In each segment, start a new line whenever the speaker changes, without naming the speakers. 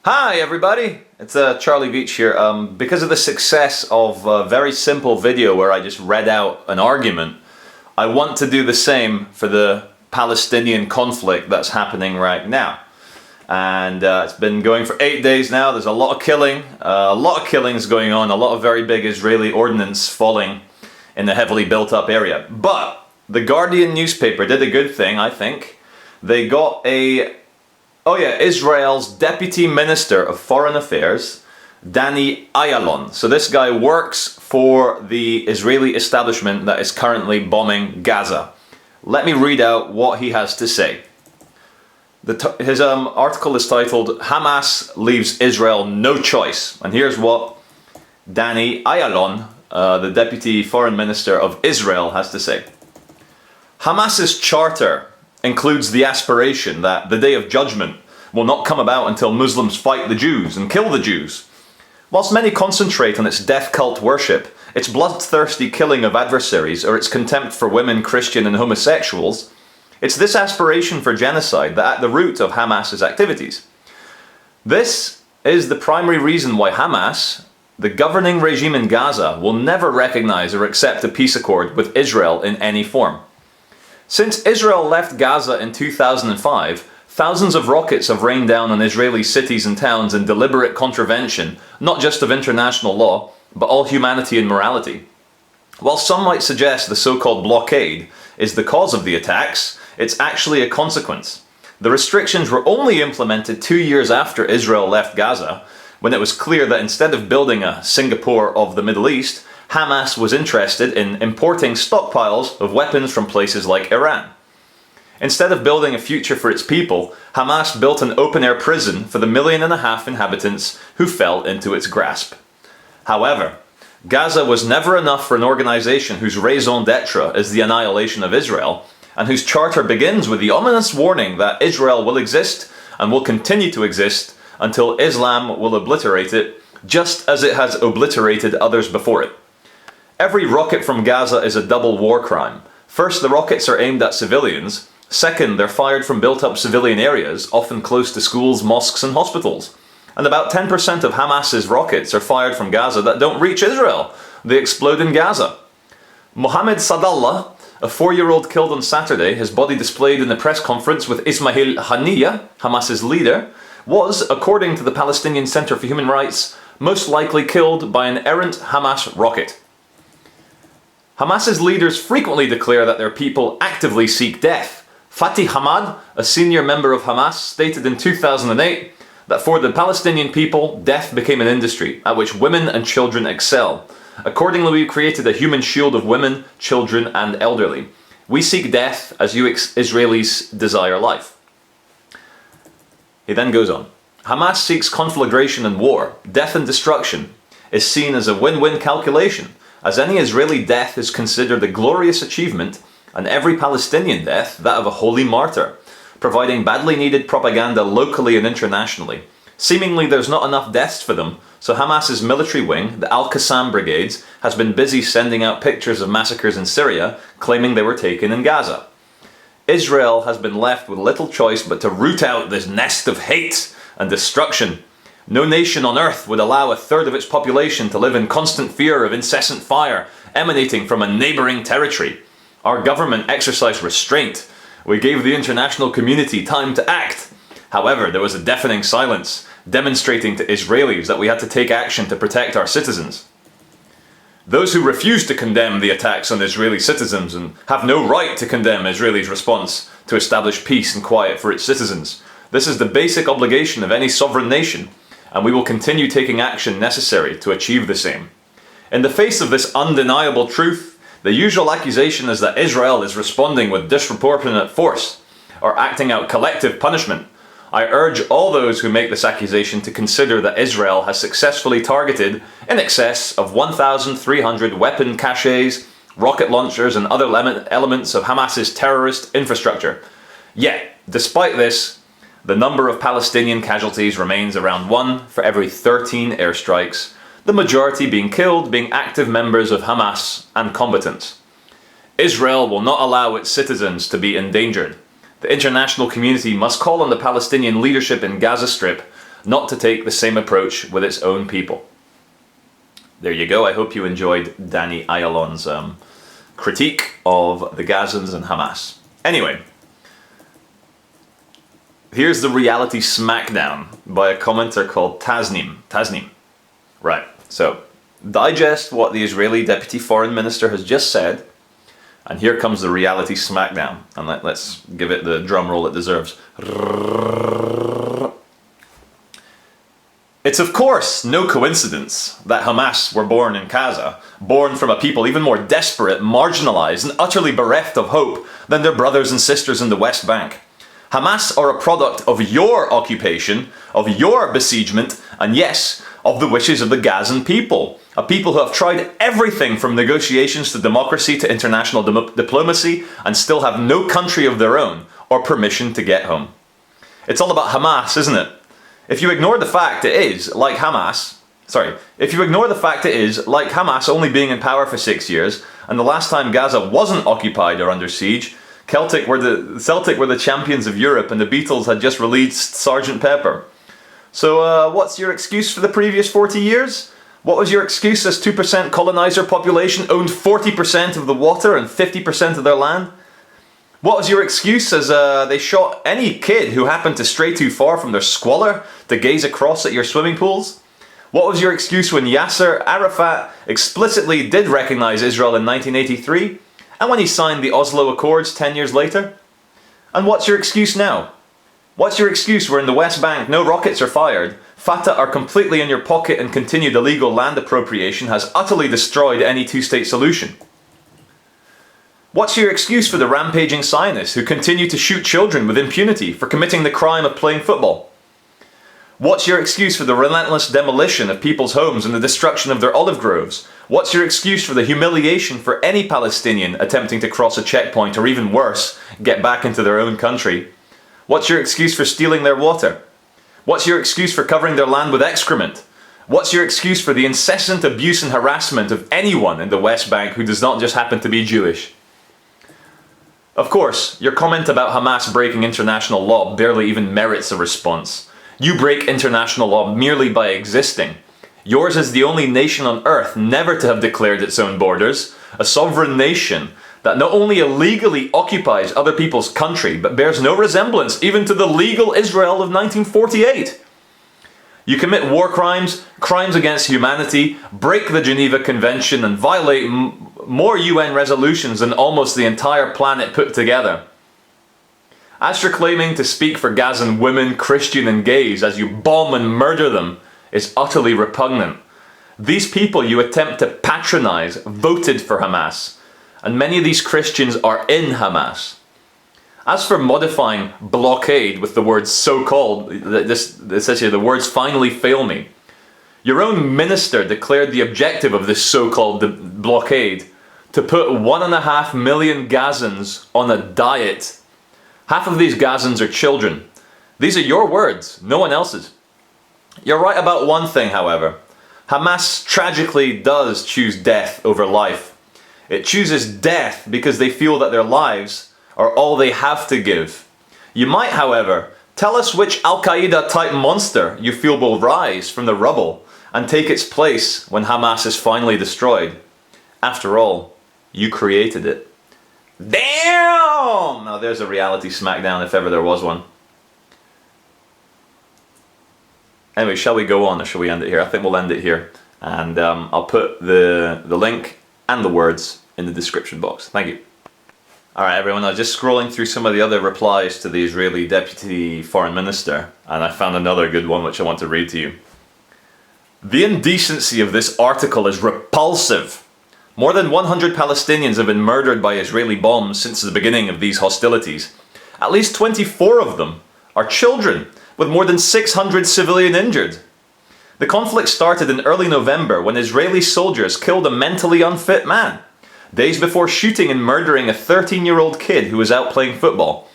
Hi everybody, it's Charlie Veitch here. Because of the success of a very simple video where I just read out an argument, I want to do the same for the Palestinian conflict that's happening right now. And it's been going for 8 days now. There's a lot of killing, a lot of killings going on, a lot of very big Israeli ordnance falling in the heavily built up area. But the Guardian newspaper did a good thing, I think. They got Israel's Deputy Minister of Foreign Affairs, Danny Ayalon. So this guy works for the Israeli establishment that is currently bombing Gaza. Let me read out what he has to say. His article is titled, Hamas Leaves Israel No Choice. And here's what Danny Ayalon, the Deputy Foreign Minister of Israel, has to say. Hamas's charter includes the aspiration that the day of judgment will not come about until Muslims fight the Jews and kill the Jews. Whilst many concentrate on its death cult worship, its bloodthirsty killing of adversaries, or its contempt for women, Christian and homosexuals, it's this aspiration for genocide that at the root of Hamas's activities. This is the primary reason why Hamas, the governing regime in Gaza, will never recognize or accept a peace accord with Israel in any form. Since Israel left Gaza in 2005, thousands of rockets have rained down on Israeli cities and towns in deliberate contravention, not just of international law, but all humanity and morality. While some might suggest the so-called blockade is the cause of the attacks, it's actually a consequence. The restrictions were only implemented 2 years after Israel left Gaza, when it was clear that instead of building a Singapore of the Middle East, Hamas was interested in importing stockpiles of weapons from places like Iran. Instead of building a future for its people, Hamas built an open-air prison for the 1.5 million inhabitants who fell into its grasp. However, Gaza was never enough for an organization whose raison d'etre is the annihilation of Israel, and whose charter begins with the ominous warning that Israel will exist and will continue to exist until Islam will obliterate it, just as it has obliterated others before it. Every rocket from Gaza is a double war crime. First, the rockets are aimed at civilians. Second, they're fired from built-up civilian areas, often close to schools, mosques and hospitals. And about 10% of Hamas's rockets are fired from Gaza that don't reach Israel. They explode in Gaza. Mohammed Sadallah, a 4-year-old killed on Saturday, his body displayed in the press conference with Ismail Haniyeh, Hamas's leader, was, according to the Palestinian Center for Human Rights, most likely killed by an errant Hamas rocket. Hamas's leaders frequently declare that their people actively seek death. Fatih Hamad, a senior member of Hamas, stated in 2008 that for the Palestinian people, death became an industry at which women and children excel. Accordingly, we created a human shield of women, children and elderly. We seek death as you Israelis desire life. He then goes on. Hamas seeks conflagration and war. Death and destruction is seen as a win-win calculation, as any Israeli death is considered a glorious achievement, and every Palestinian death that of a holy martyr, providing badly needed propaganda locally and internationally. Seemingly there's not enough deaths for them, so Hamas's military wing, the Al-Qassam brigades, has been busy sending out pictures of massacres in Syria, claiming they were taken in Gaza. Israel has been left with little choice but to root out this nest of hate and destruction. No nation on earth would allow a third of its population to live in constant fear of incessant fire emanating from a neighbouring territory. Our government exercised restraint. We gave the international community time to act. However, there was a deafening silence, demonstrating to Israelis that we had to take action to protect our citizens. Those who refuse to condemn the attacks on Israeli citizens and have no right to condemn Israel's response to establish peace and quiet for its citizens. This is the basic obligation of any sovereign nation, and we will continue taking action necessary to achieve the same. In the face of this undeniable truth, the usual accusation is that Israel is responding with disproportionate force, or acting out collective punishment. I urge all those who make this accusation to consider that Israel has successfully targeted in excess of 1,300 weapon caches, rocket launchers and other elements of Hamas's terrorist infrastructure. Yet, despite this, the number of Palestinian casualties remains around 1 for every 13 airstrikes, the majority being killed being active members of Hamas and combatants. Israel will not allow its citizens to be endangered. The international community must call on the Palestinian leadership in Gaza Strip not to take the same approach with its own people. There you go. I hope you enjoyed Danny Ayalon's critique of the Gazans and Hamas. Anyway, here's the reality smackdown by a commenter called Tasnim. Tasnim. Right, so digest what the Israeli Deputy Foreign Minister has just said, and here comes the reality smackdown. And let's give it the drum roll it deserves. It's of course no coincidence that Hamas were born in Gaza, born from a people even more desperate, marginalized, and utterly bereft of hope than their brothers and sisters in the West Bank. Hamas are a product of your occupation, of your besiegement, and yes, of the wishes of the Gazan people. A people who have tried everything from negotiations to democracy to international diplomacy and still have no country of their own or permission to get home. It's all about Hamas, isn't it? If you ignore the fact it is, like Hamas only being in power for 6 years, and the last time Gaza wasn't occupied or under siege, Celtic were the champions of Europe and the Beatles had just released Sgt. Pepper. So what's your excuse for the previous 40 years? What was your excuse as 2% colonizer population owned 40% of the water and 50% of their land? What was your excuse as they shot any kid who happened to stray too far from their squalor to gaze across at your swimming pools? What was your excuse when Yasser Arafat explicitly did recognize Israel in 1983 and when he signed the Oslo Accords 10 years later? And what's your excuse now? What's your excuse where in the West Bank no rockets are fired, Fatah are completely in your pocket and continued illegal land appropriation has utterly destroyed any two-state solution? What's your excuse for the rampaging Zionists who continue to shoot children with impunity for committing the crime of playing football? What's your excuse for the relentless demolition of people's homes and the destruction of their olive groves? What's your excuse for the humiliation for any Palestinian attempting to cross a checkpoint or even worse, get back into their own country? What's your excuse for stealing their water? What's your excuse for covering their land with excrement? What's your excuse for the incessant abuse and harassment of anyone in the West Bank who does not just happen to be Jewish? Of course, your comment about Hamas breaking international law barely even merits a response. You break international law merely by existing. Yours is the only nation on earth never to have declared its own borders, a sovereign nation that not only illegally occupies other people's country, but bears no resemblance even to the legal Israel of 1948. You commit war crimes, crimes against humanity, break the Geneva Convention, and violate more UN resolutions than almost the entire planet put together. As for claiming to speak for Gazan women, Christian and gays as you bomb and murder them is utterly repugnant. These people you attempt to patronize voted for Hamas, and many of these Christians are in Hamas. As for modifying blockade with the words so-called, this says here, the words finally fail me. Your own minister declared the objective of this so-called blockade to put 1.5 million Gazans on a diet. Half of these Gazans are children. These are your words, no one else's. You're right about one thing, however. Hamas tragically does choose death over life. It chooses death because they feel that their lives are all they have to give. You might, however, tell us which Al-Qaeda type monster you feel will rise from the rubble and take its place when Hamas is finally destroyed. After all, you created it. Damn! Now there's a reality smackdown if ever there was one. Anyway, shall we go on or shall we end it here? I think we'll end it here. And I'll put the link and the words in the description box. Thank you. Alright everyone, I was just scrolling through some of the other replies to the Israeli Deputy Foreign Minister, and I found another good one which I want to read to you. The indecency of this article is repulsive. More than 100 Palestinians have been murdered by Israeli bombs since the beginning of these hostilities. At least 24 of them are children, with more than 600 civilian injured. The conflict started in early November when Israeli soldiers killed a mentally unfit man, days before shooting and murdering a 13-year-old kid who was out playing football.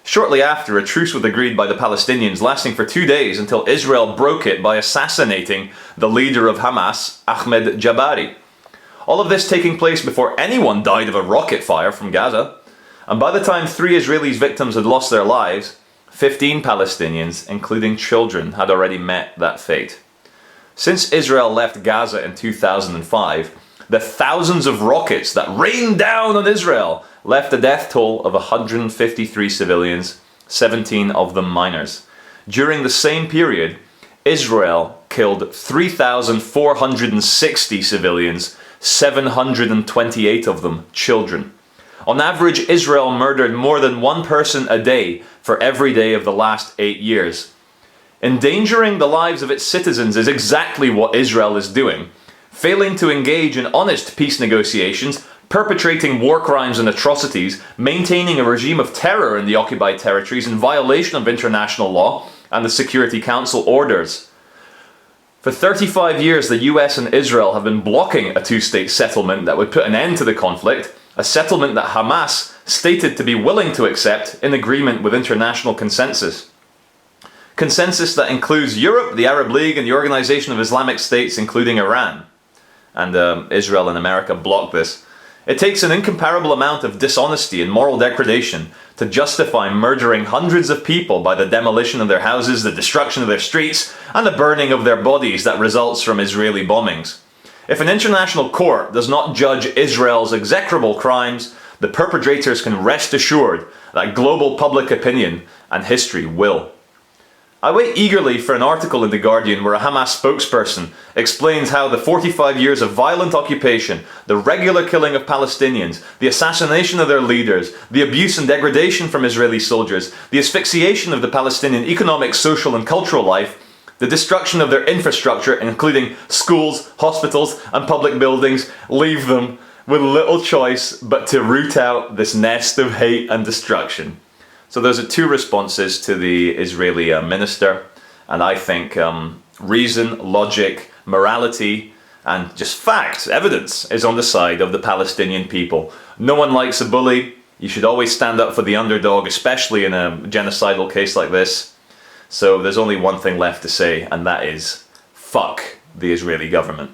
Shortly after, a truce was agreed by the Palestinians lasting for 2 days until Israel broke it by assassinating the leader of Hamas, Ahmed Jabari. All of this taking place before anyone died of a rocket fire from Gaza. And by the time 3 Israeli victims had lost their lives, 15 Palestinians, including children, had already met that fate. Since Israel left Gaza in 2005, the thousands of rockets that rained down on Israel left a death toll of 153 civilians, 17 of them minors. During the same period, Israel killed 3,460 civilians, 728 of them children. On average, Israel murdered more than one person a day for every day of the last 8 years. Endangering the lives of its citizens is exactly what Israel is doing. Failing to engage in honest peace negotiations, perpetrating war crimes and atrocities, maintaining a regime of terror in the occupied territories in violation of international law and the Security Council orders. For 35 years, the US and Israel have been blocking a two-state settlement that would put an end to the conflict, a settlement that Hamas stated to be willing to accept in agreement with international consensus. Consensus that includes Europe, the Arab League, and the Organization of Islamic States, including Iran. And Israel and America blocked this. It takes an incomparable amount of dishonesty and moral degradation to justify murdering hundreds of people by the demolition of their houses, the destruction of their streets, and the burning of their bodies that results from Israeli bombings. If an international court does not judge Israel's execrable crimes, the perpetrators can rest assured that global public opinion and history will. I wait eagerly for an article in The Guardian where a Hamas spokesperson explains how the 45 years of violent occupation, the regular killing of Palestinians, the assassination of their leaders, the abuse and degradation from Israeli soldiers, the asphyxiation of the Palestinian economic, social and cultural life, the destruction of their infrastructure, including schools, hospitals and public buildings, leave them with little choice but to root out this nest of hate and destruction. So those are two responses to the Israeli minister, and I think reason, logic, morality, and just facts, evidence, is on the side of the Palestinian people. No one likes a bully. You should always stand up for the underdog, especially in a genocidal case like this. So there's only one thing left to say, and that is, fuck the Israeli government.